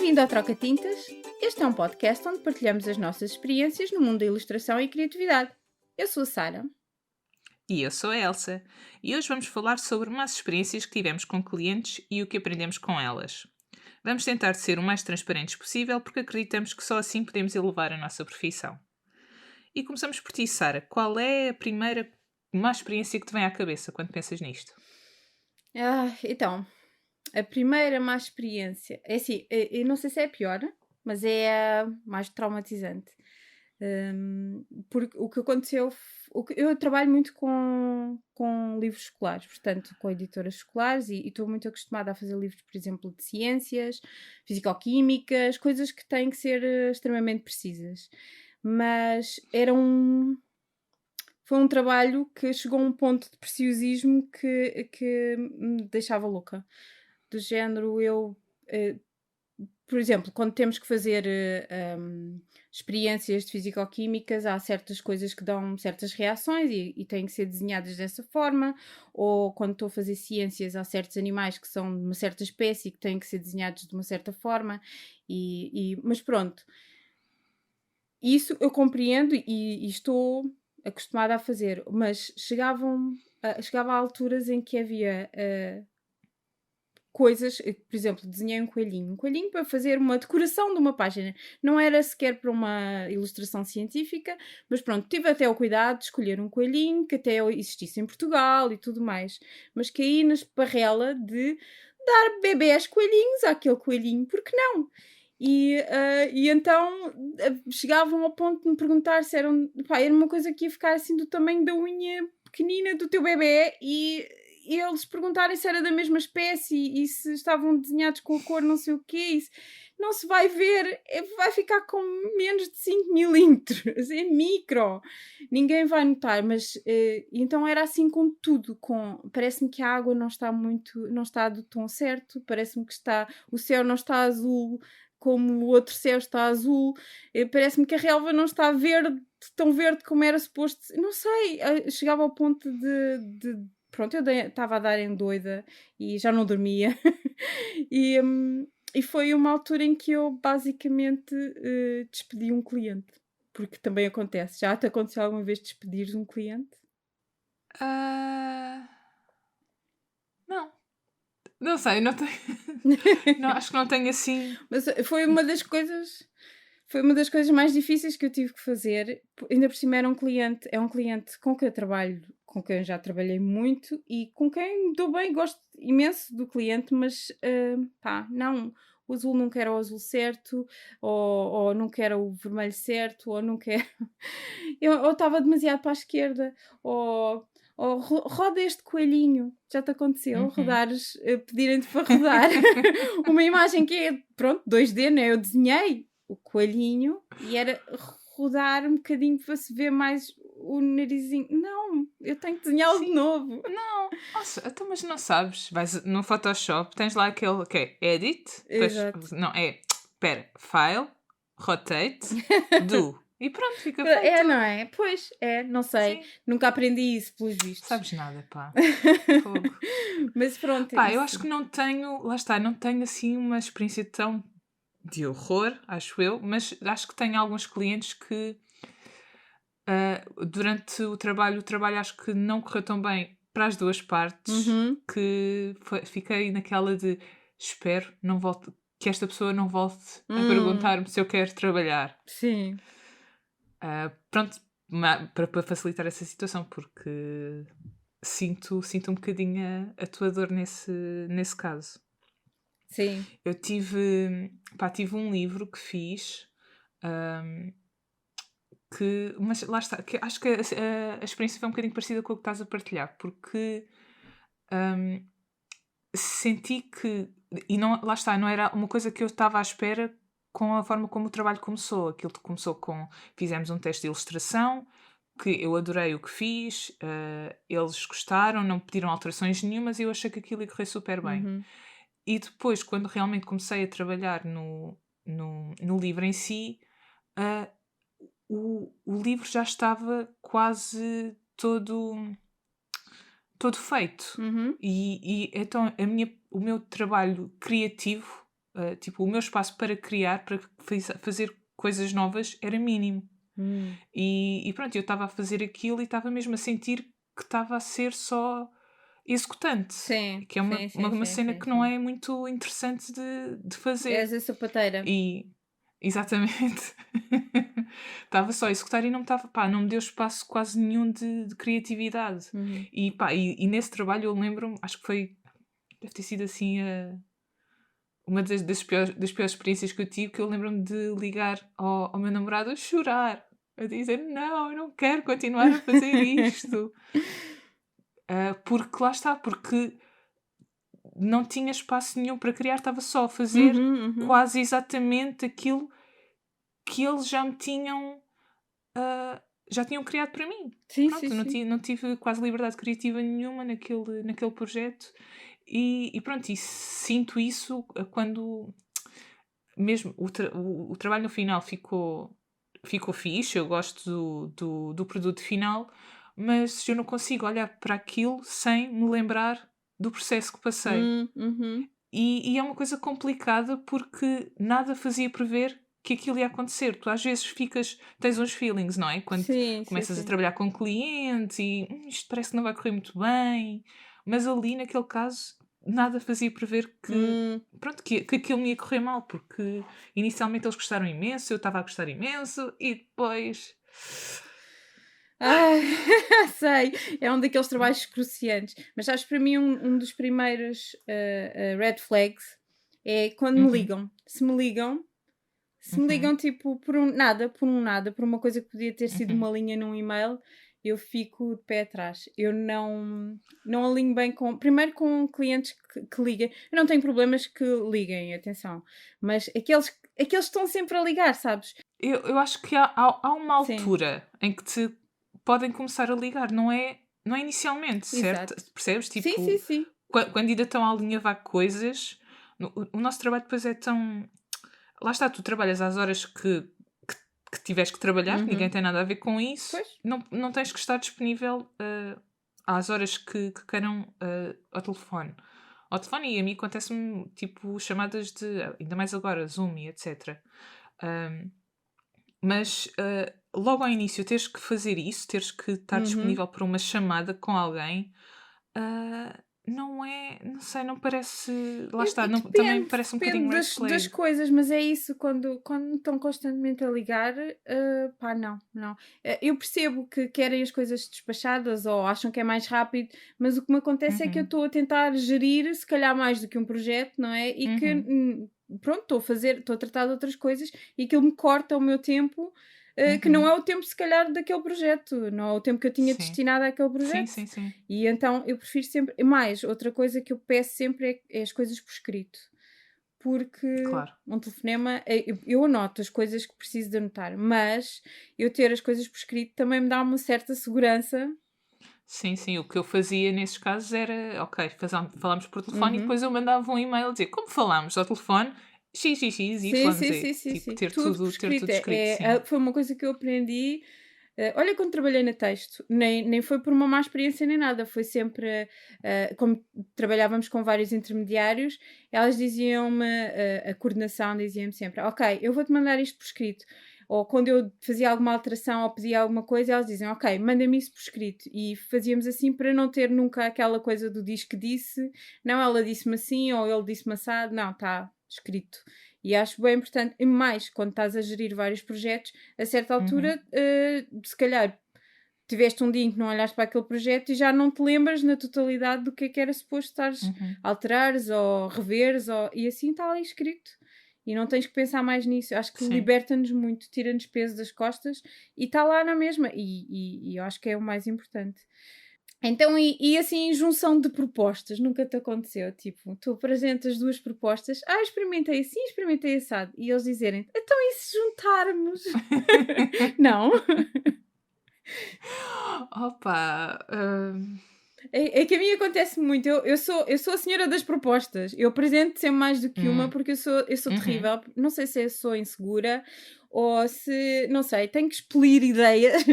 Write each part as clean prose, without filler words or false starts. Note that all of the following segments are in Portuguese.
Bem-vindo ao Troca Tintas. Este é um podcast onde partilhamos as nossas experiências no mundo da ilustração e criatividade. Eu sou a Sara. E eu sou a Elsa. E hoje vamos falar sobre umas experiências que tivemos com clientes e o que aprendemos com elas. Vamos tentar ser o mais transparentes possível porque acreditamos que só assim podemos elevar a nossa profissão. E começamos por ti, Sara. Qual é a primeira má experiência que te vem à cabeça quando pensas nisto? Então, a primeira má experiência... É assim, eu não sei se é a pior, mas é a mais traumatizante. Porque o que aconteceu... Eu trabalho muito com livros escolares, portanto, com editoras escolares, e estou muito acostumada a fazer livros, por exemplo, de ciências, fisicoquímicas, coisas que têm que ser extremamente precisas. Mas foi um trabalho que chegou a um ponto de preciosismo que me deixava louca. Do género, por exemplo, quando temos que fazer experiências de fisicoquímicas, há certas coisas que dão certas reações e têm que ser desenhadas dessa forma, ou quando estou a fazer ciências, há certos animais que são de uma certa espécie que têm que ser desenhados de uma certa forma, mas pronto, isso eu compreendo e estou acostumada a fazer, mas chegava a alturas em que havia coisas, por exemplo, desenhei um coelhinho para fazer uma decoração de uma página, não era sequer para uma ilustração científica, mas pronto, tive até o cuidado de escolher um coelhinho que até existisse em Portugal e tudo mais, mas caí na esparrela de dar bebés coelhinhos àquele coelhinho, porque não? E então chegavam ao ponto de me perguntar se era uma coisa que ia ficar assim do tamanho da unha pequenina do teu bebê e eles perguntarem se era da mesma espécie e se estavam desenhados com a cor não sei o quê, isso não se vai ver, vai ficar com menos de 5 milímetros, é micro, ninguém vai notar, mas então era assim com tudo, parece-me que a água não está do tom certo, parece-me que o céu não está azul como o outro céu está azul, parece-me que a relva não está tão verde como era suposto, não sei, chegava ao ponto pronto, eu estava a dar em doida e já não dormia e foi uma altura em que eu basicamente despedi um cliente, porque também acontece. Já te aconteceu alguma vez despedires um cliente? Não. Não sei, não tenho. Não, acho que não tenho assim. Mas foi uma das coisas mais difíceis que eu tive que fazer. Ainda por cima é um cliente com quem eu trabalho, com quem eu já trabalhei muito e com quem me dou bem, gosto imenso do cliente, mas não, o azul nunca era o azul certo, ou nunca era o vermelho certo, ou nunca era... Eu estava demasiado para a esquerda, ou roda este coelhinho. Já te aconteceu rodares, pedirem-te para rodar uma imagem que é, pronto, 2D, né? Eu desenhei o coelhinho e era rodar um bocadinho para se ver mais o narizinho. Não, eu tenho que desenhá-lo de novo. Não, nossa, então, mas não sabes. Vais no Photoshop, tens lá aquele que é Edit, depois, Exato. não, espera, File, Rotate, Do. E pronto, fica feito. Não é? Pois, não sei. Sim. Nunca aprendi isso, pelos vistos. Sabes nada, pá. Fogo. Mas pronto, Pá, isso. eu acho que não tenho, lá está, não tenho assim uma experiência tão de horror, acho eu, mas acho que tenho alguns clientes que durante o trabalho acho que não correu tão bem para as duas partes, que fiquei naquela de espero não volte, que esta pessoa não volte a perguntar-me se eu quero trabalhar. Sim. Pronto, para facilitar essa situação, porque sinto um bocadinho a tua dor nesse caso. Sim. Eu tive um livro que fiz, mas lá está, que acho que a experiência foi um bocadinho parecida com o que estás a partilhar, porque senti que, e não, lá está, não era uma coisa que eu estava à espera com a forma como o trabalho começou. Aquilo começou fizemos um teste de ilustração, que eu adorei o que fiz, eles gostaram, não pediram alterações nenhumas e eu achei que aquilo ia correr super bem. E depois, quando realmente comecei a trabalhar no livro em si, o livro já estava quase todo feito. E então o meu trabalho criativo tipo, o meu espaço para criar, para fazer coisas novas, era mínimo. E pronto, eu estava a fazer aquilo e estava mesmo a sentir que estava a ser só executante. Sim, Que é sim, sim, uma sim, cena sim, que não sim. é muito interessante de fazer. És a sapateira. E exatamente. Estava só a executar e não me estava, pá, não me deu espaço quase nenhum de criatividade. Uhum. E pá, e nesse trabalho eu lembro-me, acho que foi, deve ter sido assim uma das piores experiências que eu tive, que eu lembro-me de ligar ao meu namorado a chorar, a dizer, não, eu não quero continuar a fazer isto. Porque lá está, porque não tinha espaço nenhum para criar, estava só a fazer Uhum, uhum. quase exatamente aquilo que eles já me tinham, já tinham criado para mim. Sim, sim, Pronto, sim. não tive quase liberdade criativa nenhuma naquele projeto. E pronto, e sinto isso quando mesmo o trabalho no final ficou fixe, eu gosto do produto final, mas eu não consigo olhar para aquilo sem me lembrar do processo que passei. Uhum. E é uma coisa complicada porque nada fazia prever que aquilo ia acontecer. Tu às vezes tens uns feelings, não é? Quando Sim, sim, começas a sim. trabalhar com clientes e isto parece que não vai correr muito bem, mas ali naquele caso nada fazia prever que, Hum. pronto, que aquilo me ia correr mal, porque inicialmente eles gostaram imenso, eu estava a gostar imenso e depois. Ai, sei, é um daqueles trabalhos cruciantes. Mas acho que para mim um dos primeiros red flags é quando me Uhum, ligam. Se me ligam uhum, tipo por um nada, por uma coisa que podia ter sido uhum. uma linha num e-mail, eu fico de pé atrás. Eu não alinho bem com. Primeiro com clientes que liguem. Eu não tenho problemas que liguem, atenção. Mas aqueles que estão sempre a ligar, sabes? Eu acho que há uma Sim, altura em que te podem começar a ligar, não é inicialmente, certo? exato. Percebes? Sim, sim, Tipo, sim. quando ainda estão a alinhavar coisas, o nosso trabalho depois é tão. Lá está, tu trabalhas às horas que tiveres que trabalhar, que ninguém Uhum. tem nada a ver com isso, Pois. não tens que estar disponível às horas que queiram ao telefone. Ao telefone e a mim acontece-me tipo chamadas de, ainda mais agora, Zoom e etc. Mas, logo ao início teres que fazer isso, teres que estar Uhum. disponível para uma chamada com alguém, não sei, não parece lá está, E não também me depende, parece um bocadinho depende red das flag. coisas, mas é isso, quando estão constantemente a ligar, pá, não, não. Eu percebo que querem as coisas despachadas ou acham que é mais rápido, mas o que me acontece é que eu Uhum, estou a tentar gerir, se calhar mais do que um projeto, não é? E que, uhum, pronto, estou a tratar de outras coisas e aquilo me corta o meu tempo. Que não uhum. é o tempo, se calhar, daquele projeto, não é o tempo que eu tinha Sim. destinado àquele Sim, projeto. sim, sim. E então eu prefiro sempre. E mais, outra coisa que eu peço sempre é as coisas por escrito. Porque Claro. um telefonema, eu anoto as coisas que preciso de anotar, mas eu ter as coisas por escrito também me dá uma certa segurança. Sim, sim, o que eu fazia nesses casos era, ok, falámos por telefone e Uhum. depois eu mandava um e-mail a dizer como falámos ao telefone, x, x, x, Sim, y, sim, z. sim, sim, Tipo, sim. Tudo por ter escrito. tudo escrito, sim. Foi uma coisa que eu aprendi. Olha, quando trabalhei na texto, nem foi por uma má experiência nem nada, foi sempre, como trabalhávamos com vários intermediários, elas diziam-me, a coordenação dizia-me sempre: Ok, eu vou-te mandar isto por escrito. Ou quando eu fazia alguma alteração ou pedia alguma coisa, elas diziam: Ok, manda-me isso por escrito. E fazíamos assim para não ter nunca aquela coisa do diz que disse, não, ela disse-me assim ou ele disse-me assado, não, está escrito. E acho bem importante, e mais, quando estás a gerir vários projetos, a certa Uhum, altura, se calhar tiveste um dia em que não olhaste para aquele projeto e já não te lembras na totalidade do que era suposto estares uhum. a alterares ou reveres, e assim está ali escrito. E não tens que pensar mais nisso. Eu acho que Sim. liberta-nos muito, tira-nos peso das costas e está lá na mesma. E eu acho que é o mais importante. Então, e assim, junção de propostas, nunca te aconteceu? Tipo, tu apresentas duas propostas, experimentei assim, experimentei assado, e eles dizerem, então e se juntarmos? Não? Opa, É que a mim acontece muito. Eu sou a senhora das propostas. Eu apresento sempre mais do que uma hum, porque eu sou uhum. terrível. Não sei se eu sou insegura ou se, não sei, tenho que expelir ideias.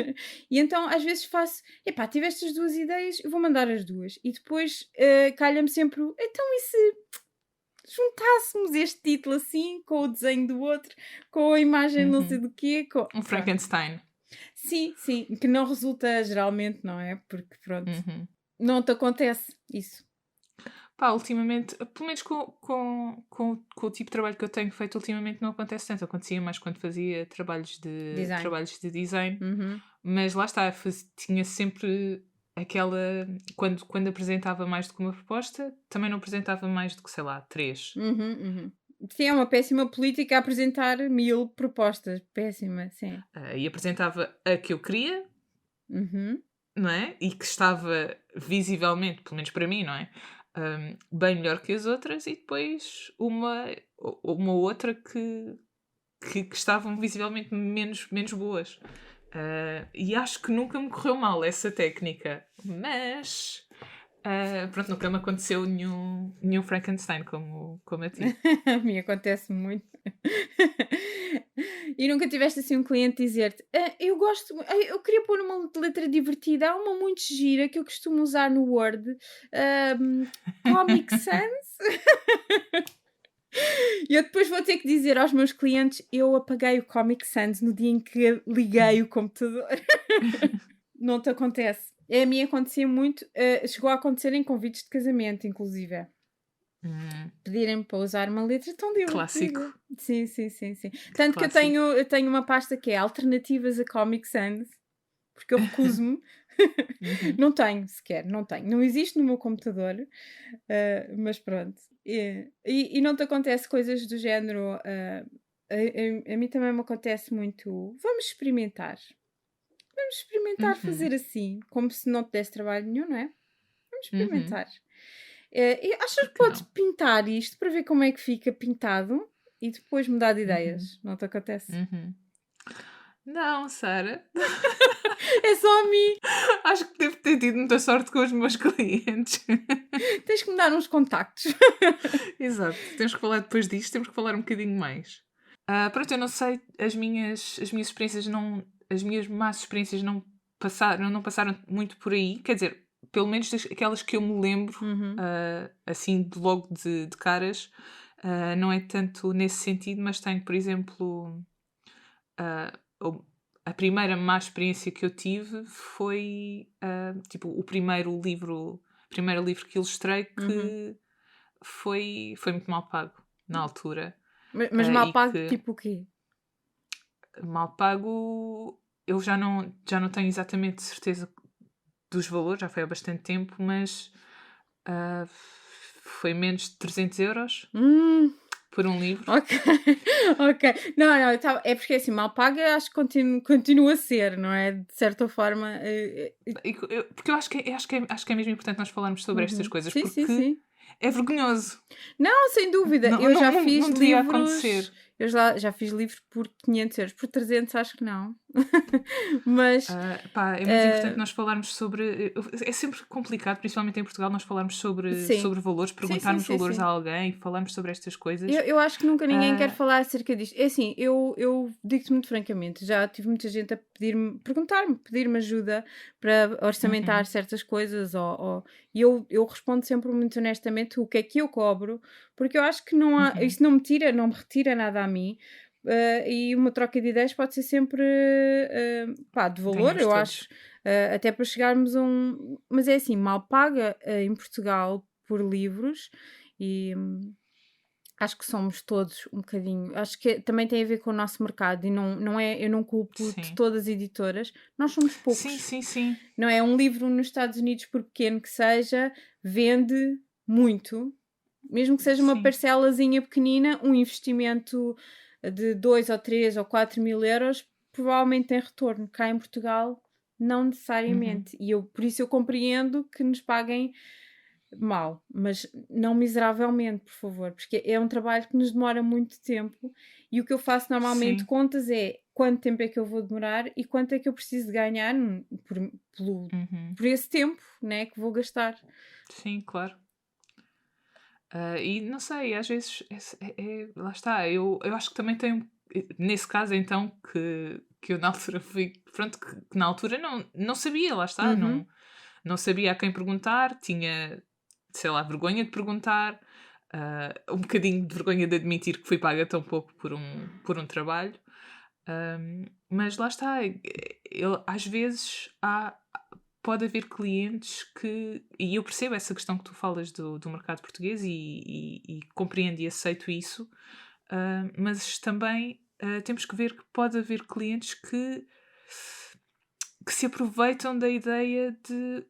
E então às vezes faço, epá, tive estas duas ideias, eu vou mandar as duas. E depois calha-me sempre, então e se juntássemos este título assim, com o desenho do outro, com a imagem não sei do quê. Com... Um Frankenstein. Sim, que não resulta geralmente, não é? Porque pronto, não te acontece isso. Pá, ultimamente, pelo menos com o tipo de trabalho que eu tenho feito ultimamente não acontece tanto. Acontecia mais quando fazia trabalhos de design. Mas lá está, tinha sempre aquela... Quando apresentava mais do que uma proposta, também não apresentava mais do que, sei lá, 3. Sim, é uma péssima política a apresentar 1000 propostas. Péssima, sim. E apresentava a que eu queria, não é? E que estava visivelmente, pelo menos para mim, não é? Bem melhor que as outras, e depois uma outra que estavam visivelmente menos boas. E acho que nunca me correu mal essa técnica, mas pronto, nunca me aconteceu nenhum Frankenstein como a ti. A mim acontece muito. E nunca tiveste assim um cliente dizer-te: eu queria pôr uma letra divertida, há uma muito gira que eu costumo usar no Word, Comic Sans. E eu depois vou ter que dizer aos meus clientes: eu apaguei o Comic Sans no dia em que liguei o computador. Não te acontece? A mim acontecia muito, chegou a acontecer em convites de casamento, inclusive. Pedirem-me para usar uma letra tão divertida. Clássico. Sim. Tanto que eu tenho uma pasta que é alternativas a Comic Sans, porque eu recuso-me. Não tenho sequer, não tenho. Não existe no meu computador, mas pronto. E não te acontece coisas do género... a mim também me acontece muito... Vamos experimentar fazer assim, como se não te desse trabalho nenhum, não é? Vamos experimentar. Achas que podes pintar isto para ver como é que fica pintado e depois mudar de ideias? Não te acontece? Não, Sara. É só a mim. Acho que devo ter tido muita sorte com os meus clientes. Tens que me dar uns contactos. Exato. Temos que falar depois disto, temos que falar um bocadinho mais. Pronto, eu não sei, as minhas experiências não... As minhas más experiências não passaram muito por aí. Quer dizer, pelo menos aquelas que eu me lembro, assim, de logo de caras, não é tanto nesse sentido, mas tenho, por exemplo, a primeira má experiência que eu tive foi, tipo, o primeiro livro que ilustrei que foi muito mal pago na altura. Mas mal pago, tipo o quê? Mal pago, eu já não tenho exatamente certeza dos valores, já foi há bastante tempo, mas foi menos de 300 euros por um livro. Ok. Não, é porque assim, mal paga acho que continua a ser, não é? De certa forma. Porque eu acho que é mesmo importante nós falarmos sobre estas coisas, porque sim. é vergonhoso. Não, sem dúvida. Eu já fiz livros. Eu já fiz livros por 500 euros. Por 300 acho que não. Mas... é muito importante nós falarmos sobre... É sempre complicado, principalmente em Portugal, nós falarmos sobre valores, perguntarmos valores a alguém, falarmos sobre estas coisas. Eu acho que nunca ninguém quer falar acerca disto. É assim, eu digo-te muito francamente, já tive muita gente a pedir-me ajuda para orçamentar certas coisas, e eu respondo sempre muito honestamente o que é que eu cobro, porque eu acho que não há, isso não me retira nada a mim. E uma troca de ideias pode ser sempre de valor, eu acho, até para chegarmos a um... Mas é assim, mal paga em Portugal por livros, e acho que somos todos um bocadinho... Acho que também tem a ver com o nosso mercado, e não é, eu não culpo de todas as editoras, nós somos poucos. Sim. Não é? Um livro nos Estados Unidos, por pequeno que seja, vende muito, mesmo que seja uma parcelazinha pequenina, um investimento de 2 ou 3 ou 4 mil euros provavelmente tem retorno. Cá em Portugal, não necessariamente. E por isso eu compreendo que nos paguem mal, mas não miseravelmente, por favor, porque é um trabalho que nos demora muito tempo, e o que eu faço normalmente contas é quanto tempo é que eu vou demorar e quanto é que eu preciso de ganhar por esse tempo, né, que vou gastar. Sim, claro. E não sei, às vezes lá está, eu acho que também tem, nesse caso então, que eu na altura fui, pronto, que na altura não sabia, lá está, não sabia a quem perguntar, tinha, sei lá, vergonha de perguntar, um bocadinho de vergonha de admitir que fui paga tão pouco por um trabalho. Mas lá está, às vezes pode haver clientes que, e eu percebo essa questão que tu falas do mercado português e compreendo e aceito isso, mas também temos que ver que pode haver clientes que se aproveitam da ideia de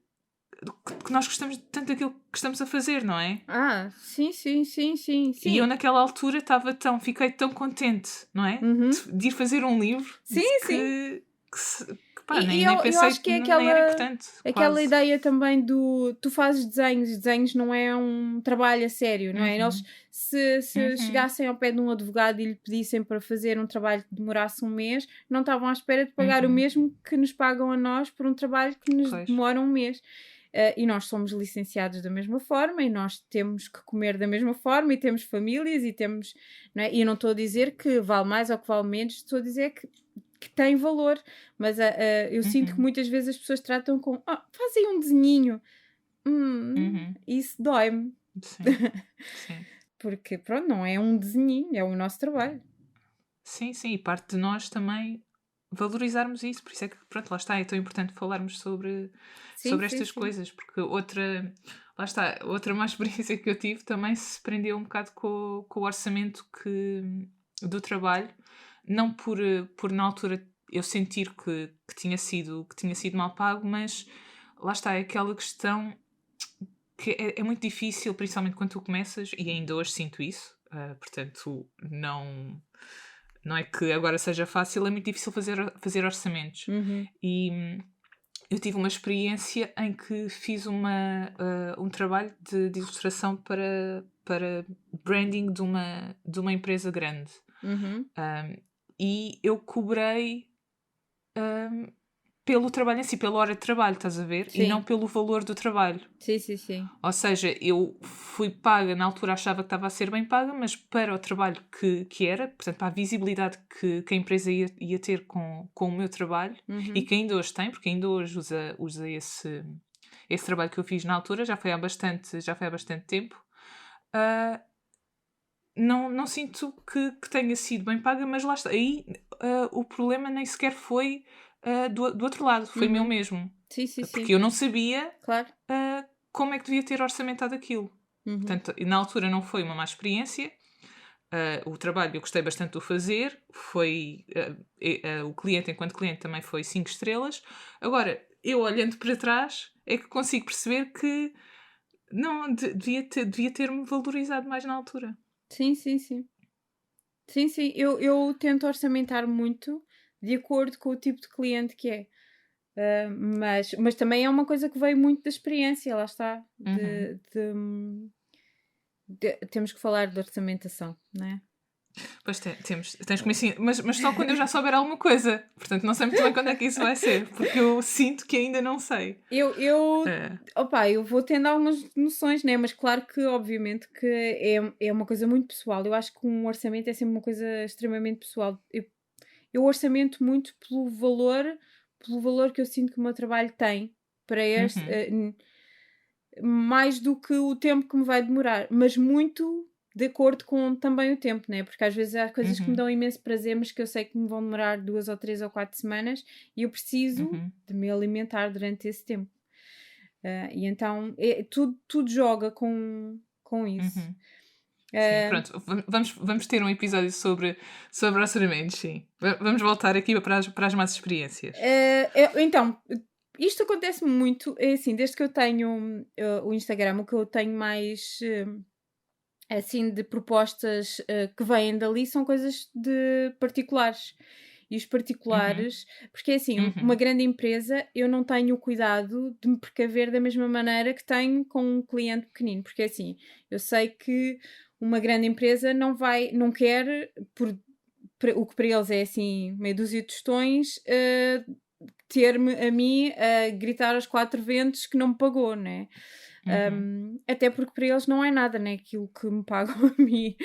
que nós gostamos tanto daquilo que estamos a fazer, não é? Sim. E eu naquela altura fiquei tão contente, não é? Uhum. De ir fazer um livro Sim. que pá, E nem eu pensei acho que é nem era importante. aquela Quase. ideia também tu fazes desenhos não é um trabalho a sério, não é? Eles, se chegassem ao pé de um advogado e lhe pedissem para fazer um trabalho que demorasse um mês, não estavam à espera de pagar o mesmo que nos pagam a nós por um trabalho que nos demora um mês. E nós somos licenciados da mesma forma e nós temos que comer da mesma forma e temos famílias e temos, não é? E eu não estou a dizer que vale mais ou que vale menos, estou a dizer que tem valor, mas eu sinto que muitas vezes as pessoas tratam com fazem um desenhinho, isso dói-me. Sim. Porque pronto, não é um desenhinho, é o nosso trabalho. Sim, e parte de nós também valorizarmos isso, por isso é que pronto, lá está, é tão importante falarmos sobre estas coisas, porque outra má experiência que eu tive também se prendeu um bocado com o orçamento do trabalho, não por na altura eu sentir que tinha sido mal pago, mas lá está, é aquela questão que é muito difícil, principalmente quando tu começas, e ainda hoje sinto isso, portanto não é que agora seja fácil, é muito difícil fazer orçamentos. E eu tive uma experiência em que fiz um trabalho de ilustração para branding de uma empresa grande. E eu cobrei pelo trabalho em si, pela hora de trabalho, estás a ver? Sim. E não pelo valor do trabalho. Sim. Ou seja, eu fui paga, na altura achava que estava a ser bem paga, mas para o trabalho que era, portanto, para a visibilidade que a empresa ia ter com o meu trabalho, e que ainda hoje tem, porque ainda hoje usa esse trabalho que eu fiz na altura, já foi há bastante tempo. Não sinto que tenha sido bem paga, mas lá está. Aí o problema nem sequer foi do outro lado, foi meu mesmo. Sim. Porque eu não sabia Claro. como é que devia ter orçamentado aquilo. Portanto, na altura não foi uma má experiência. O trabalho eu gostei bastante de o fazer. Foi, o cliente, enquanto cliente, também foi 5 estrelas. Agora, eu olhando para trás, é que consigo perceber que não, devia ter-me valorizado mais na altura. Sim. Eu tento orçamentar muito de acordo com o tipo de cliente que é. Mas também é uma coisa que veio muito da experiência, lá está. Temos que falar de orçamentação, não é? Pois tens que me ensinar, mas só quando eu já souber alguma coisa. Portanto, não sei muito bem quando é que isso vai ser, porque eu sinto que ainda não sei. Eu vou tendo algumas noções, né? Mas claro que, obviamente, que é uma coisa muito pessoal. Eu acho que um orçamento é sempre uma coisa extremamente pessoal. Eu orçamento muito pelo valor que eu sinto que o meu trabalho tem para este, mais do que o tempo que me vai demorar, mas muito de acordo com também o tempo, né? Porque às vezes há coisas que me dão imenso prazer, mas que eu sei que me vão demorar 2 ou 3 ou 4 semanas e eu preciso de me alimentar durante esse tempo. E então tudo joga com isso. Sim, pronto, vamos ter um episódio sobre orçamentos, sim. Vamos voltar aqui para as más experiências. Então, isto acontece muito, é assim, desde que eu tenho o Instagram, o que eu tenho mais assim de propostas que vêm dali são coisas de particulares. E os particulares, porque é assim, uma grande empresa, eu não tenho o cuidado de me precaver da mesma maneira que tenho com um cliente pequenino, porque é assim, eu sei que uma grande empresa não quer, o que para eles é assim, meia dúzia de tostões, ter-me a mim a gritar aos 4 ventos que não me pagou, né? Até porque para eles não é nada, né? Aquilo que me pagam a mim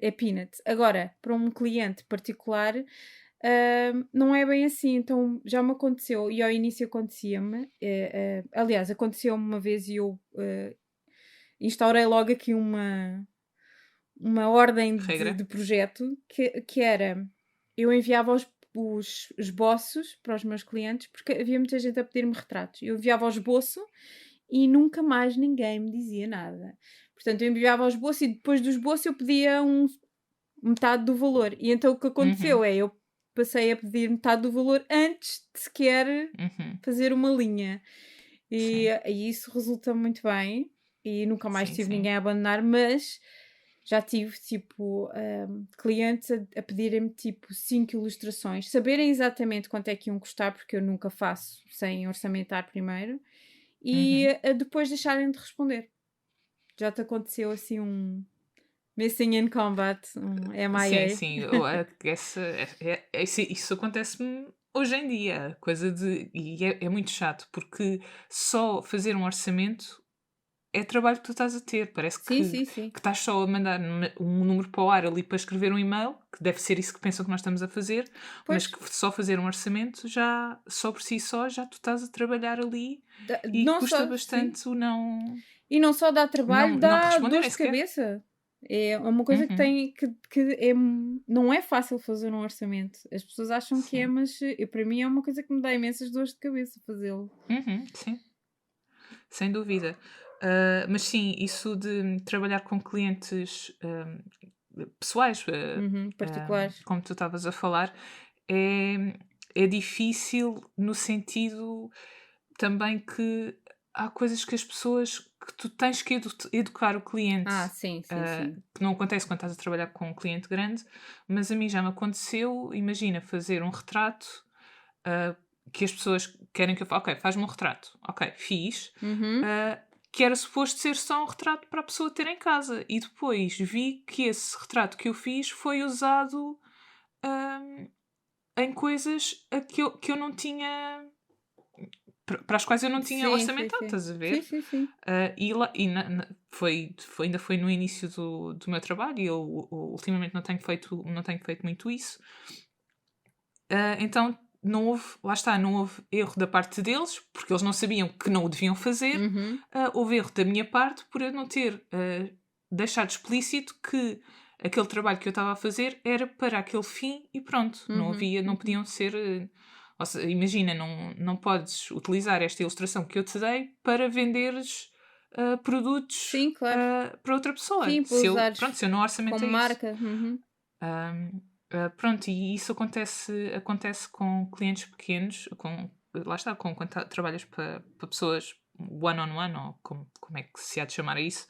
é peanuts. Agora, para um cliente particular, não é bem assim. Então já me aconteceu, e ao início acontecia-me, aliás, aconteceu-me uma vez e eu instaurei logo aqui uma uma ordem Regra. de projeto que era, eu enviava os esboços para os meus clientes, porque havia muita gente a pedir-me retratos. Eu enviava o esboço e nunca mais ninguém me dizia nada. Portanto, eu enviava o esboço e depois do esboço eu pedia metade do valor. E então o que aconteceu Uhum. é, eu passei a pedir metade do valor antes de sequer Uhum. fazer uma linha. Sim. E isso resulta muito bem. E nunca mais Sim, tive sim. ninguém a abandonar, mas já tive, tipo, clientes a pedirem-me, tipo, 5 ilustrações, saberem exatamente quanto é que iam custar, porque eu nunca faço sem orçamentar primeiro, e Uhum. depois deixarem de responder. Já te aconteceu assim um Missing in Combat, um Sim, MIA? sim. Isso acontece-me hoje em dia. Coisa de. E é muito chato, porque só fazer um orçamento é trabalho que tu estás a ter. Parece Sim, que sim, sim. estás só a mandar um número para o ar ali para escrever um e-mail, que deve ser isso que pensam que nós estamos a fazer, Pois, mas que só fazer um orçamento já, só por si só, já tu estás a trabalhar ali e não custa só, sim. bastante o não, E não só dá trabalho, não te dá dor responderem de sequer. cabeça. É uma coisa que Uhum, tem que não é fácil fazer um orçamento. As pessoas acham que é, sim. mas para mim é uma coisa que me dá imensas dores de cabeça fazê-lo. Uhum, sim. Sem dúvida. Mas sim, isso de trabalhar com clientes pessoais, Uhum, particulares. como tu estavas a falar, é, é difícil no sentido também que há coisas que as pessoas que tu tens que educar o cliente. Ah, sim, sim, sim. Que não acontece quando estás a trabalhar com um cliente grande, mas a mim já me aconteceu, imagina, fazer um retrato ah, que as pessoas querem que eu faça. Ok, faz-me um retrato. Ok, fiz. Uhum, ah, que era suposto ser só um retrato para a pessoa ter em casa. E depois vi que esse retrato que eu fiz foi usado ahm, em coisas que eu não tinha. Para as quais eu não tinha sim, sim, orçamentado, sim. estás a Sim, ver? sim, sim. Ainda foi no início do meu trabalho e eu ultimamente não tenho feito muito isso. Então não houve, lá está, não houve erro da parte deles, porque eles não sabiam que não o deviam fazer. Uhum, Houve erro da minha parte por eu não ter deixado explícito que aquele trabalho que eu estava a fazer era para aquele fim e pronto. Não uhum, havia, não uhum. podiam ser. Ou seja, imagina, não podes utilizar esta ilustração que eu te dei para venderes produtos Sim, claro. para outra pessoa. Sim, para usares Se eu não como orçamentei isso. marca. Uhum. Pronto, e isso acontece com clientes pequenos, lá está, quando trabalhas para pessoas one-on-one, ou como é que se há de chamar a isso.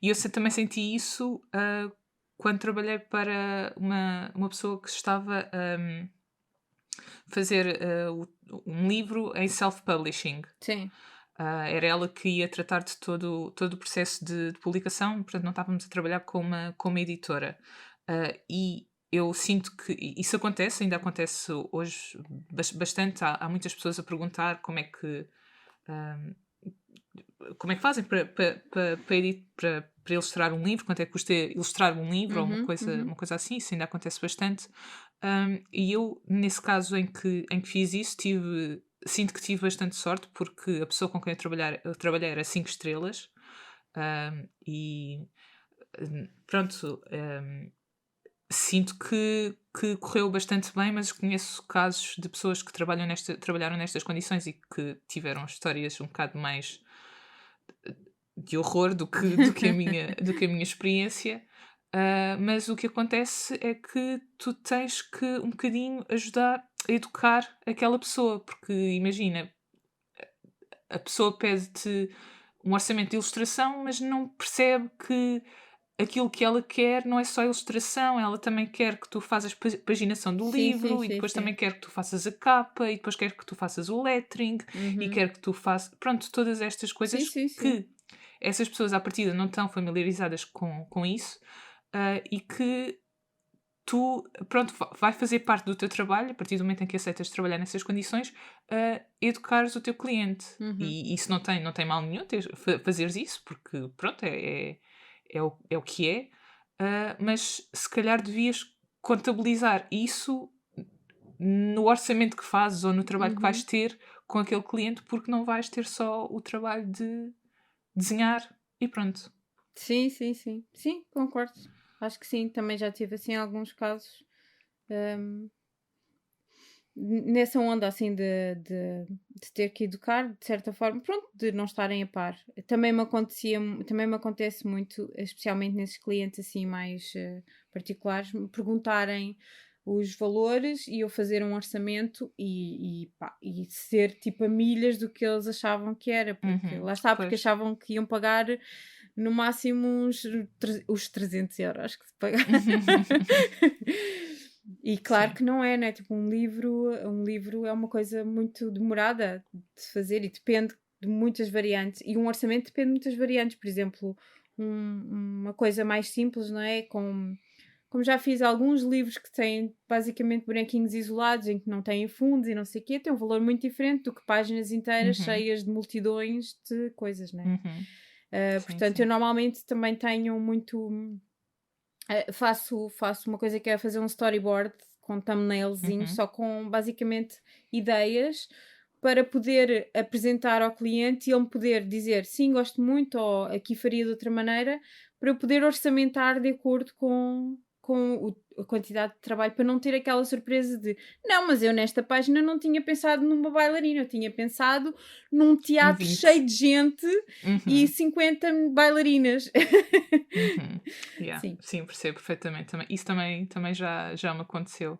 E eu também senti isso quando trabalhei para uma pessoa que estava a fazer um livro em self-publishing. Sim. Era ela que ia tratar de todo o processo de publicação, portanto não estávamos a trabalhar com uma editora. E eu sinto que isso acontece, ainda acontece hoje bastante. Há muitas pessoas a perguntar ahm, como é que fazem para ilustrar um livro, quanto é que custa ilustrar um livro ou Uhum, uhum. uma coisa assim, isso ainda acontece bastante. E eu, nesse caso em que fiz isso, sinto que tive bastante sorte, porque a pessoa com quem eu trabalhei era 5 estrelas. E pronto, sinto que correu bastante bem, mas conheço casos de pessoas que trabalharam nestas condições e que tiveram histórias um bocado mais de horror do que a minha experiência. Mas o que acontece é que tu tens que um bocadinho ajudar a educar aquela pessoa, porque imagina, a pessoa pede-te um orçamento de ilustração, mas não percebe que aquilo que ela quer não é só ilustração, ela também quer que tu faças paginação do Sim, sim, livro e sim, depois também sim. quer que tu faças a capa e depois quer que tu faças o lettering e Uhum. quer que tu faças, pronto, todas estas Sim, coisas sim, sim. que essas pessoas à partida não estão familiarizadas com isso, e que tu, pronto, vai fazer parte do teu trabalho, a partir do momento em que aceitas trabalhar nessas condições, educares o teu cliente. Uhum. E isso não tem mal nenhum fazeres isso, porque pronto, é o que é. Mas se calhar devias contabilizar isso no orçamento que fazes ou no trabalho que vais Uhum. ter com aquele cliente, porque não vais ter só o trabalho de desenhar e pronto. Sim, sim, sim. Sim, concordo. Acho que sim, também já tive assim alguns casos. hum, Nessa onda assim de ter que educar, de certa forma, pronto, de não estarem a par. Também me acontece muito, especialmente nesses clientes assim mais particulares, me perguntarem os valores e eu fazer um orçamento pá, e ser tipo a milhas do que eles achavam que era, porque lá está, porque Pois. achavam que iam pagar no máximo os 300 euros que se paga. E claro Sim. que não é, né? Tipo, um livro é uma coisa muito demorada de fazer e depende de muitas variantes. E um orçamento depende de muitas variantes. Por exemplo, uma coisa mais simples, não é? Como já fiz alguns livros que têm basicamente bonequinhos isolados, em que não têm fundos e não sei o quê, tem um valor muito diferente do que páginas inteiras Uhum. cheias de multidões de coisas, né? Uhum. Sim, Portanto, eu sim. normalmente também tenho muito. Faço uma coisa que é fazer um storyboard com thumbnailzinho, Uhum. só com basicamente ideias para poder apresentar ao cliente e ele me poder dizer sim, gosto muito ou aqui faria de outra maneira, para eu poder orçamentar de acordo com a quantidade de trabalho, para não ter aquela surpresa de não, mas eu nesta página não tinha pensado numa bailarina, eu tinha pensado num Em teatro 20. cheio de gente e Uhum. 50 bailarinas. Uhum. Yeah. Sim. Sim, percebo perfeitamente. Isso também já me aconteceu.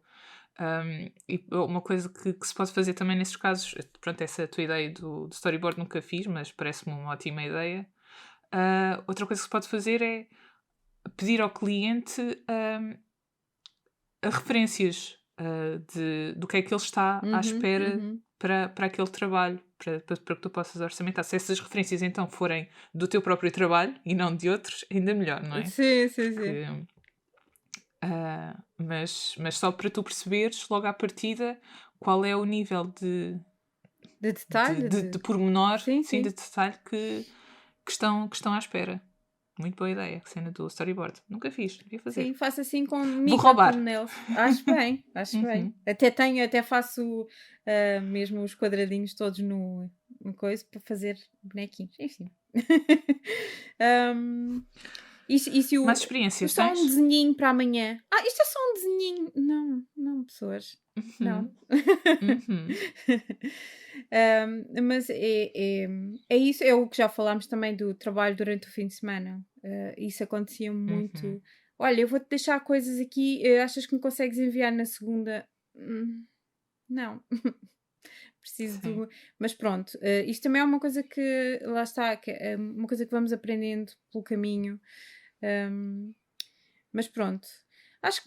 E uma coisa que se pode fazer também nesses casos, pronto, essa tua ideia do storyboard nunca fiz, mas parece-me uma ótima ideia. Outra coisa que se pode fazer é pedir ao cliente referências do que é que ele está à Uhum, espera uhum. para aquele trabalho, para que tu possas orçamentar. Se essas referências então forem do teu próprio trabalho e não de outros, ainda melhor, não é? Sim, sim, sim. Porque, mas só para tu perceberes logo à partida qual é o nível De detalhe, de pormenor, sim, sim, de sim. detalhe que estão à espera. Muito boa ideia, a cena do storyboard. Nunca fiz, devia fazer. Sim, faço assim com Vou micro roubar. thumbnails. Acho bem, acho bem. Uhum. Até faço mesmo os quadradinhos todos no coisa para fazer bonequinhos. Enfim. um, e se Mais o experiências só um tens? desenhinho para amanhã? Isto é só um desenhinho. Não, não, pessoas. Não. Uhum. Uhum. Mas é isso, é o que já falámos também do trabalho durante o fim de semana. Isso acontecia Uhum. muito. Olha, eu vou-te deixar coisas aqui, achas que me consegues enviar na segunda? Não. Preciso Sim. Mas pronto, isto também é uma coisa que, lá está, que é uma coisa que vamos aprendendo pelo caminho. Hum, mas pronto, acho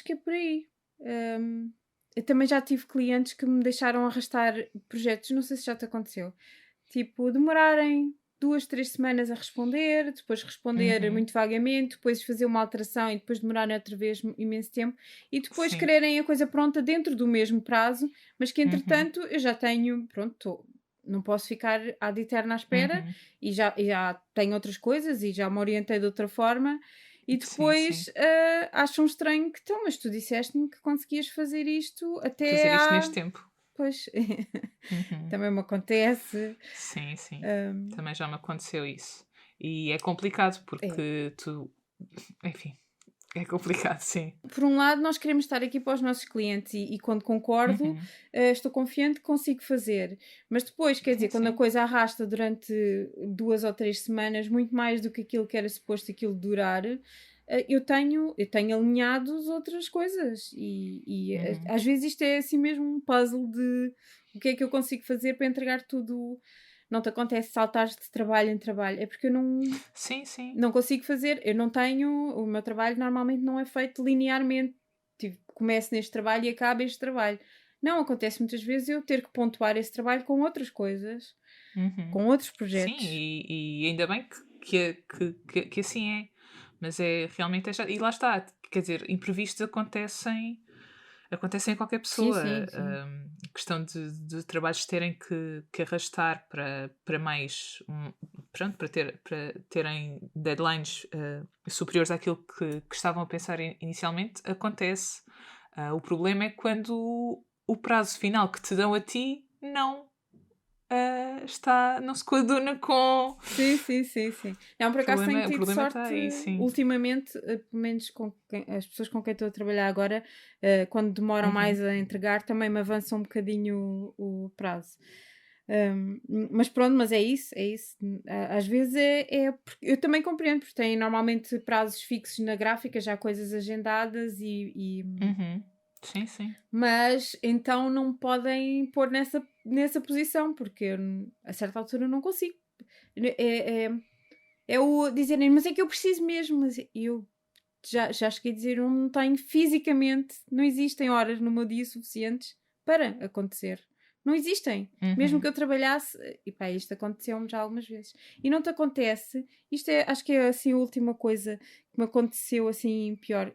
que é por aí. Hum, eu também já tive clientes que me deixaram arrastar projetos, não sei se já te aconteceu. Tipo, demorarem 2, 3 semanas a responder, depois responder Uhum. muito vagamente, depois fazer uma alteração e depois demorarem outra vez imenso tempo e depois Sim. quererem a coisa pronta dentro do mesmo prazo, mas que Uhum. entretanto eu já tenho, pronto, não posso ficar ad eterna à espera Uhum. e já tenho outras coisas e já me orientei de outra forma. E Sim, sim. depois acham estranho que, então, mas tu disseste-me que conseguias fazer isto até Fazer isto neste há. tempo. Pois, Uhum. também me acontece. Sim, sim. Hum, Também já me aconteceu isso. E é complicado é. porque enfim, é complicado, sim. Por um lado, nós queremos estar aqui para os nossos clientes e quando concordo, Uhum. estou confiante que consigo fazer. Mas depois, quer dizer, Sim, quando a sim. coisa arrasta durante 2 ou 3 semanas, muito mais do que aquilo que era suposto aquilo durar, eu tenho alinhado outras coisas. Uhum. Às vezes isto é assim mesmo um puzzle de o que é que eu consigo fazer para entregar tudo. Não te acontece saltar de trabalho em trabalho. É porque eu não. Sim, sim. Não consigo fazer, eu não tenho, o meu trabalho normalmente não é feito linearmente. Tipo, começo neste trabalho e acabo este trabalho. Não, acontece muitas vezes eu ter que pontuar esse trabalho com outras coisas, Uhum. com outros Sim, projetos. e ainda bem que assim é. Mas é realmente chato. E lá está, quer dizer, imprevistos acontecem a qualquer Sim, pessoa. sim, sim. Questão de trabalhos terem que arrastar para mais. Pronto, para terem deadlines superiores àquilo que estavam a pensar inicialmente, acontece. O problema é quando o prazo final que te dão a ti não se coaduna com... Sim, sim, sim, sim. Não, por acaso tenho O tido problema está sorte aí, sim. ultimamente, pelo menos as pessoas com quem estou a trabalhar agora, quando demoram mais a entregar, também me avançam um bocadinho o prazo. Mas pronto, mas é isso, é isso. Às vezes eu também compreendo, porque têm normalmente prazos fixos na gráfica, já coisas agendadas Uhum. Sim, sim. mas então não podem pôr nessa posição, porque a certa altura eu não consigo. É, é, é o dizerem, mas é que eu preciso mesmo, mas eu já cheguei a dizer, eu não tenho fisicamente, não existem horas no meu dia suficientes para acontecer. Não existem. Mesmo que Uhum. eu trabalhasse, e pá, isto aconteceu-me já algumas vezes. E não te acontece, acho que é assim a última coisa que me aconteceu assim pior,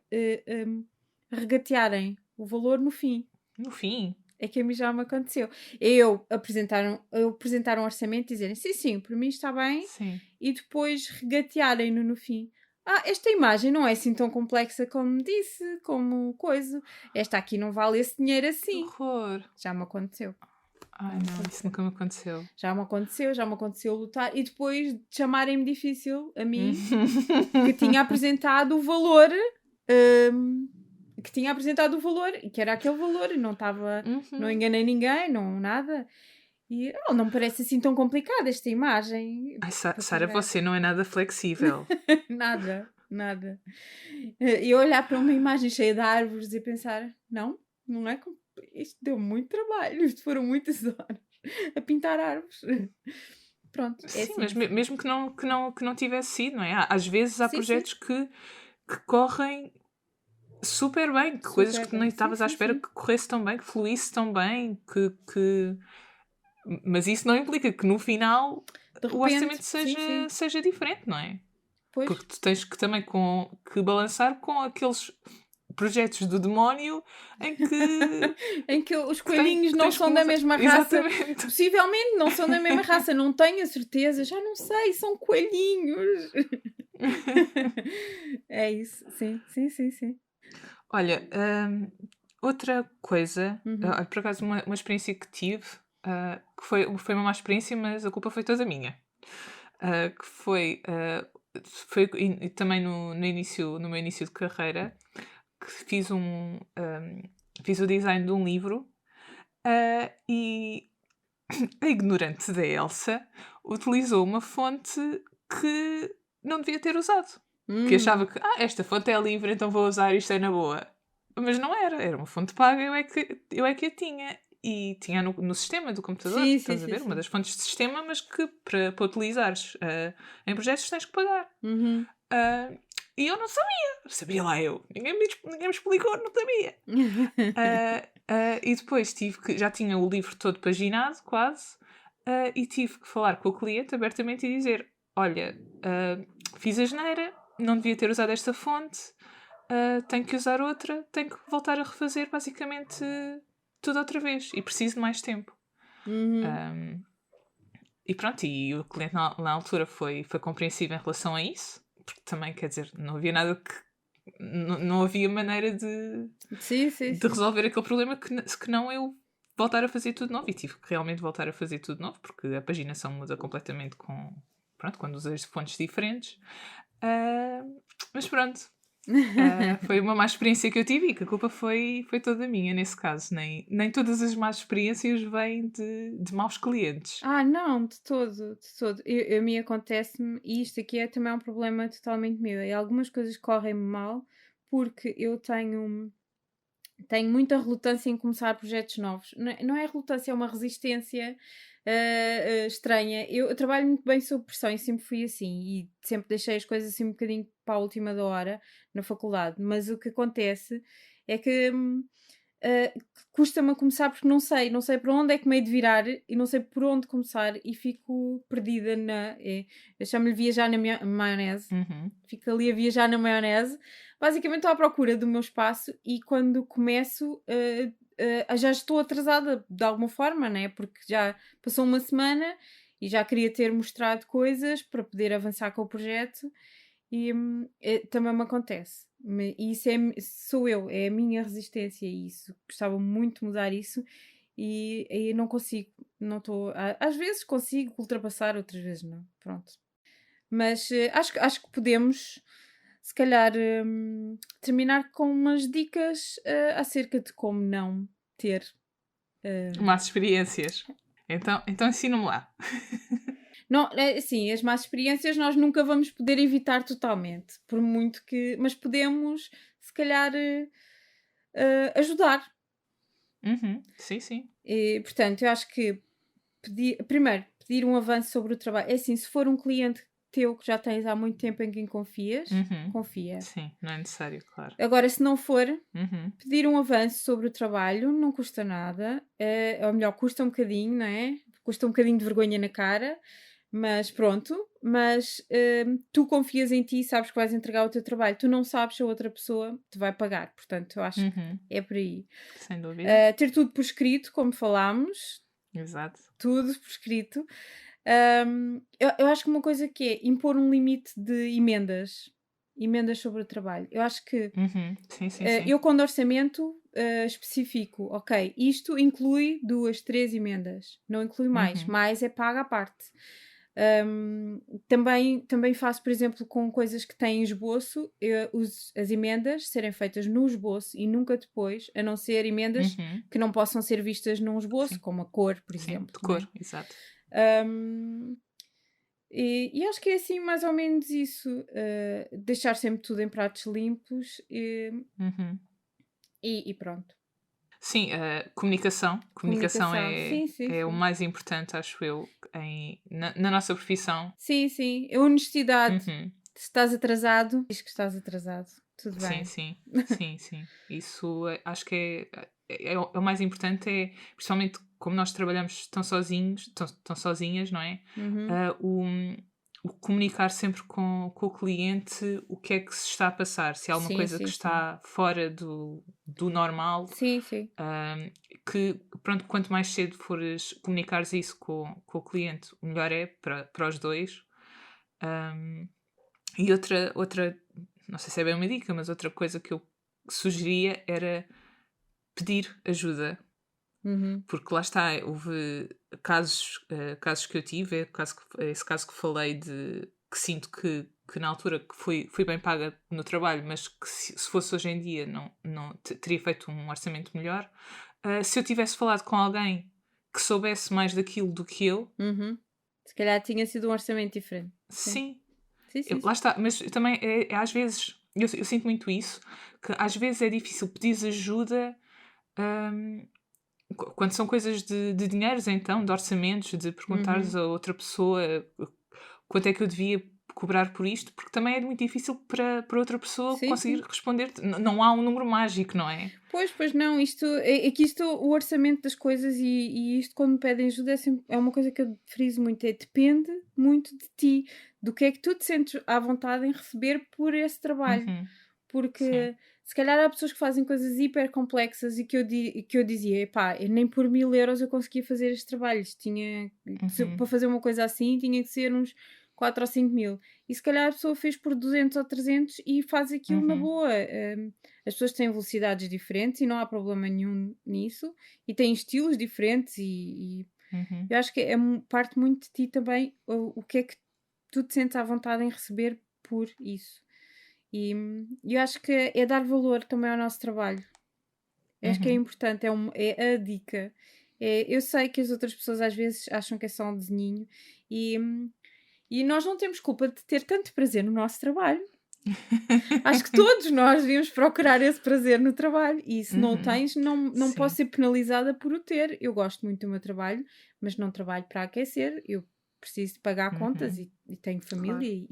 regatearem o valor no fim. No fim. É que a mim já me aconteceu. Eu apresentar um orçamento e dizerem sim, sim, por mim está bem, Sim. e depois regatearem-no no fim. Ah, esta imagem não é assim tão complexa como me disse, como coisa. Esta aqui não vale esse dinheiro Que assim. horror. Já me aconteceu. Já Ai, me não, isso aconteceu. nunca me aconteceu. Já me aconteceu lutar e depois de chamarem-me difícil a mim, que Uhum. tinha apresentado o valor, hum, e que era aquele valor, e não enganei ninguém, não nada. E não me parece assim tão complicada esta imagem Ai, para Sara, carregar. você não é nada flexível. Nada, nada. E eu olhar para uma imagem cheia de árvores e pensar, não é isto deu muito trabalho, isto foram muitas horas a pintar árvores. Pronto, é Sim, assim. mas mesmo que não tivesse sido, não é? Às vezes há Sim, sim, projetos que correm super bem, que coisas super que nem bem. Sim, estavas à sim, espera sim. que corresse tão bem, que fluísse tão bem, mas isso não implica que no final De o orçamento repente, sim, sim. seja diferente, não é? Pois. Porque tu tens que também que balançar com aqueles projetos do demónio em que, Em que os que coelhinhos não tens que são da usar. mesma raça. Exatamente. Possivelmente não são da mesma raça, não tenho a certeza, já não sei, são coelhinhos. É isso, sim, sim, sim, sim. Olha, outra coisa, Uhum. por acaso uma experiência que tive, que foi uma má experiência, mas a culpa foi toda minha. Que foi e também no meu início de carreira, que fiz o design de um livro, e a ignorante da Elsa utilizou uma fonte que não devia ter usado. Que achava Hum. que, esta fonte é livre, então vou usar isto é na boa. Mas não era uma fonte paga, eu é que a tinha. E tinha no sistema do computador, Sim, sim, estás a sim, ver? Uma sim. das fontes de sistema, mas que para utilizares em projetos tens que pagar. Uhum. Ah, e eu não sabia. Sabia lá eu. Ninguém me explicou, não sabia. E depois já tinha o livro todo paginado, quase, e tive que falar com o cliente abertamente e dizer: Olha, fiz a asneira, não devia ter usado esta fonte, tenho que usar outra, tenho que voltar a refazer basicamente tudo outra vez e preciso de mais tempo. Uhum. Um, e pronto, e o cliente na altura foi compreensível em relação a isso, porque também, quer dizer, não havia nada que. Não havia maneira Sim, sim, de sim. resolver aquele problema que não eu voltar a fazer tudo novo. E tive que realmente voltar a fazer tudo novo, porque a paginação muda completamente pronto, quando usas fontes diferentes. Ah, mas pronto, foi uma má experiência que eu tive e que a culpa foi toda minha nesse caso. Nem todas as más experiências vêm de maus clientes. Não, de todo, de todo. A mim acontece-me, e isto aqui é também um problema totalmente meu. E algumas coisas correm-me mal porque eu tenho muita relutância em começar projetos novos. Não é relutância, é uma resistência estranha. Eu trabalho muito bem sob pressão e sempre fui assim. E sempre deixei as coisas assim um bocadinho para a última da hora na faculdade. Mas o que acontece é que custa-me a começar porque não sei para onde é que me hei de virar e não sei por onde começar e fico perdida eu chamo-lhe viajar na maionese. Uhum. Fico ali a viajar na maionese. Basicamente estou à procura do meu espaço e quando começo já estou atrasada de alguma forma, né? Porque já passou uma semana e já queria ter mostrado coisas para poder avançar com o projeto e também me acontece. E isso sou eu, é a minha resistência a isso. Gostava muito de mudar isso e não consigo, não estou. Às vezes consigo ultrapassar, outras vezes não. Pronto. Mas acho que podemos, se calhar, terminar com umas dicas acerca de como não ter. Más experiências. Então ensina-me lá. Não, assim, as más experiências nós nunca vamos poder evitar totalmente, por muito que. Mas podemos, se calhar, ajudar. Sim, sim. E, portanto, eu acho que primeiro, pedir um avanço sobre o trabalho. É assim, se for um cliente teu que já tens há muito tempo em quem confias, confia. Sim, não é necessário, claro. Agora, se não for, Uhum. pedir um avanço sobre o trabalho não custa nada, ou melhor, custa um bocadinho, não é? Custa um bocadinho de vergonha na cara, mas pronto. Mas tu confias em ti, sabes que vais entregar o teu trabalho, tu não sabes se a outra pessoa te vai pagar, portanto, eu acho que é por aí. Sem dúvida. Ter tudo por escrito, como falámos, Exato. tudo por escrito. Eu acho que uma coisa que é impor um limite de emendas sobre o trabalho. Eu acho que Sim, sim, sim. eu, quando orçamento, especifico, ok, isto inclui 2, 3 emendas, não inclui mais, mais é paga à parte. Também faço, por exemplo, com coisas que têm esboço, as emendas serem feitas no esboço e nunca depois, a não ser emendas que não possam ser vistas num esboço, Sim. como a cor, por Sim, exemplo. de cor, exato. E acho que é assim mais ou menos isso. Deixar sempre tudo em pratos limpos e pronto. Sim, comunicação. Comunicação Sim, sim, é o sim. mais importante, acho eu, na nossa profissão. Sim, sim. A honestidade. Uhum. Se estás atrasado, diz que estás atrasado. Tudo Sim, bem. sim, sim, sim. Isso acho que é o mais importante, principalmente como nós trabalhamos tão sozinhos, tão sozinhas, não é? Uhum. Ah, o comunicar sempre com o cliente o que é que se está a passar, se há alguma Sim, coisa que sim, sim. está fora do normal, Sim, sim. que pronto, quanto mais cedo fores comunicares isso com o cliente, o melhor é para os dois. Ahm, e outra, não sei se é bem uma dica, mas outra coisa que eu sugeria era pedir ajuda. Uhum. Porque lá está, houve casos que eu tive, esse caso que falei que sinto que na altura que fui bem paga no trabalho, mas que se fosse hoje em dia não teria feito um orçamento melhor. Se eu tivesse falado com alguém que soubesse mais daquilo do que eu, Uhum. Se calhar tinha sido um orçamento diferente. Sim. sim, Sim, sim, lá sim. está, mas também às vezes, eu sinto muito isso, que às vezes é difícil pedir ajuda. hum, Quando são coisas de dinheiros, então, de orçamentos, de perguntares Uhum. a outra pessoa quanto é que eu devia cobrar por isto, porque também é muito difícil para outra pessoa Sim, conseguir sim. responder. Não há um número mágico, não é? Pois não, isto é que isto, o orçamento das coisas e isto quando me pedem ajuda é uma coisa que eu friso muito, depende muito de ti, do que é que tu te sentes à vontade em receber por esse trabalho. Uhum, sim. Porque se calhar há pessoas que fazem coisas hiper complexas e que eu dizia, epá, nem por 1000 euros eu conseguia fazer este trabalho. Isto tinha, Uhum, para fazer uma coisa assim tinha que ser uns 4 ou 5 mil. E se calhar a pessoa fez por 200 ou 300 e faz aquilo na uhum, boa. As pessoas têm velocidades diferentes e não há problema nenhum nisso. E têm estilos diferentes e uhum, eu acho que parte muito de ti também o que é que tu te sentes à vontade em receber por isso. E eu acho que é dar valor também ao nosso trabalho. Acho que é uhum. importante, é a dica. Eu sei que as outras pessoas às vezes acham que é só um desenhinho e nós não temos culpa de ter tanto prazer no nosso trabalho. Acho que todos nós devíamos procurar esse prazer no trabalho e se não o Uhum, tens, não posso sim. ser penalizada por o ter. Eu gosto muito do meu trabalho, mas não trabalho para aquecer. Eu preciso de pagar contas Uhum, e tenho claro. família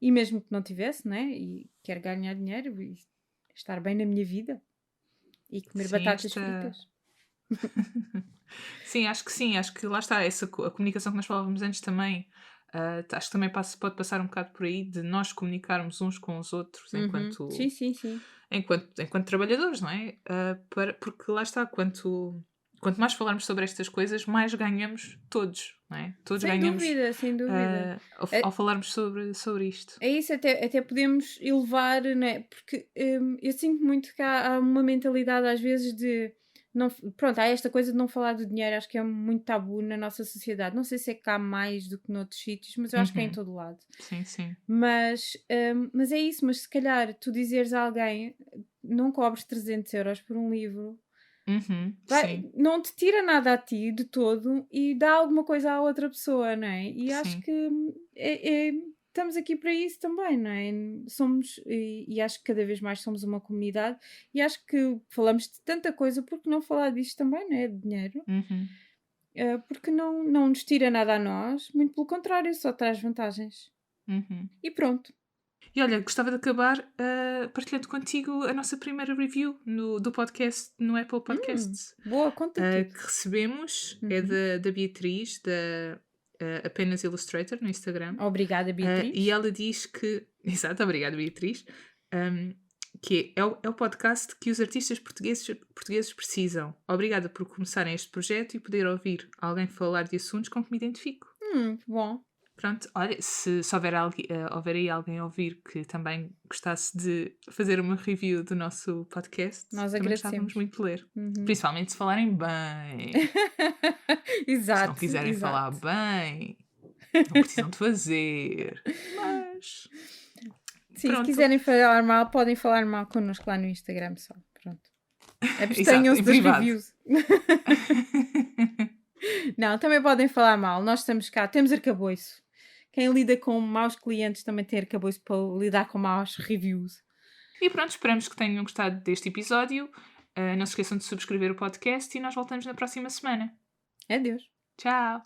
e mesmo que não tivesse, né? E quero ganhar dinheiro e estar bem na minha vida e comer Sim, batatas fritas. sim, acho que sim, acho que lá está, a comunicação que nós falávamos antes também, acho que também pode passar um bocado por aí de nós comunicarmos uns com os outros Uhum. Sim, enquanto, sim, sim. enquanto trabalhadores, não é? Porque lá está, quanto mais falarmos sobre estas coisas, mais ganhamos todos, não é? Todos Sem ganhamos dúvida, sem dúvida. ao É, falarmos sobre isto. é isso, até podemos elevar, né? Porque eu sinto muito que há uma mentalidade às vezes de Não, pronto, há esta coisa de não falar do dinheiro, acho que é muito tabu na nossa sociedade. Não sei se é cá mais do que noutros sítios, mas eu acho que é em todo lado. Sim, sim. Mas é isso, mas se calhar tu dizeres a alguém não cobres 300 euros por um livro, Sim, não te tira nada a ti de todo e dá alguma coisa à outra pessoa, não é? E acho sim. que estamos aqui para isso também, não é? Somos, e acho que cada vez mais somos uma comunidade e acho que falamos de tanta coisa, porque não falar disto também, não é? De dinheiro. Porque não nos tira nada a nós, muito pelo contrário, só traz vantagens. E pronto. E olha, gostava de acabar partilhando contigo a nossa primeira review do podcast no Apple Podcasts. Boa, conta tudo. Que recebemos é da Beatriz, da Apenas Illustrator, no Instagram. Obrigada, Beatriz. E ela diz que... Exato, obrigada, Beatriz. Que é o podcast que os artistas portugueses precisam. Obrigada por começarem este projeto e poder ouvir alguém falar de assuntos com que me identifico. Bom. Pronto, olha, se houver aí alguém a ouvir que também gostasse de fazer uma review do nosso podcast, nós também agradecemos gostávamos muito de ler. Principalmente se falarem bem. Exato. Se não quiserem falar bem, não precisam de fazer. Mas... Sim, se quiserem falar mal, podem falar mal connosco lá no Instagram só. Pronto. Abstenham-se das reviews. Não, também podem falar mal. Nós estamos cá, temos arcabouço. Quem lida com maus clientes também tem arcabouço para lidar com maus reviews. E pronto, esperamos que tenham gostado deste episódio. Não se esqueçam de subscrever o podcast e nós voltamos na próxima semana. Adeus. Tchau.